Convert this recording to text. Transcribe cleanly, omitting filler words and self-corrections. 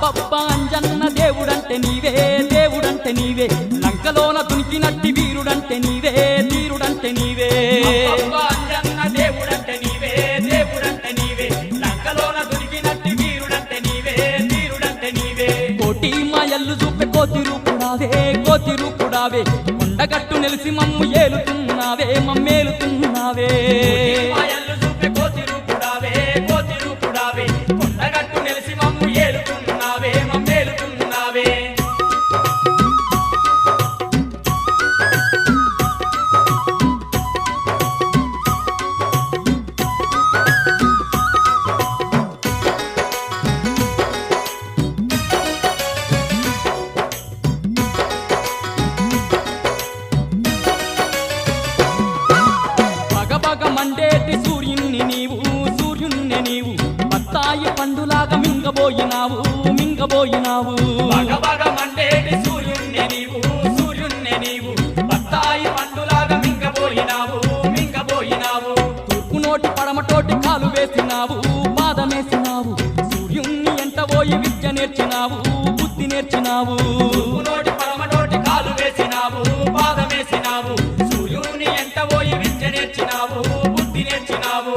అబ్బబ్బా అంజన్న దేవుడంటే నీవే దేవుడంటే నీవే లంకలోన దునికినట్టి వీరుడంటే నీవే ధీరుడంటే నీవే అబ్బబ్బా అంజన్న దేవుడంటే నీవే దేవుడంటే నీవే లంకలోన దునికినట్టి వీరుడంటే నీవే ధీరుడంటే నీవే కోటి మాయల్లు చూపే కోతి రూపుడావే కొండగట్టు నిలిసి మమ్ము ఏలుతున్నావే మమ్మేలుతున్నావే మాయల్లు చూపే కోతి రూపుడావే కొండగట్టు నిలిసి మమ్ము ఏలుతున్నావే మమ్మేలుతున్నావే బగబగ మండేటి సూర్యుణ్ణి నీవు బత్తాయి పండులాగా మింగబోయినావు బగబగ మండేటి సూర్యుణ్ణి నీవు బత్తాయి పండులాగా మింగబోయినావు తూర్పు నోటి పడమటోటి కాలు వేసినావు పాదమేసినావు సూర్యుణ్ణి ఎంట పోయి విద్య నేర్చినావు బుద్ధి నేర్చినావు నోటి పరమనోటి కాలు వేసినావు పాదమేసినావు సూర్యుని ఎంట పోయి విద్య నేర్చినావు బుద్ధి నేర్చినావు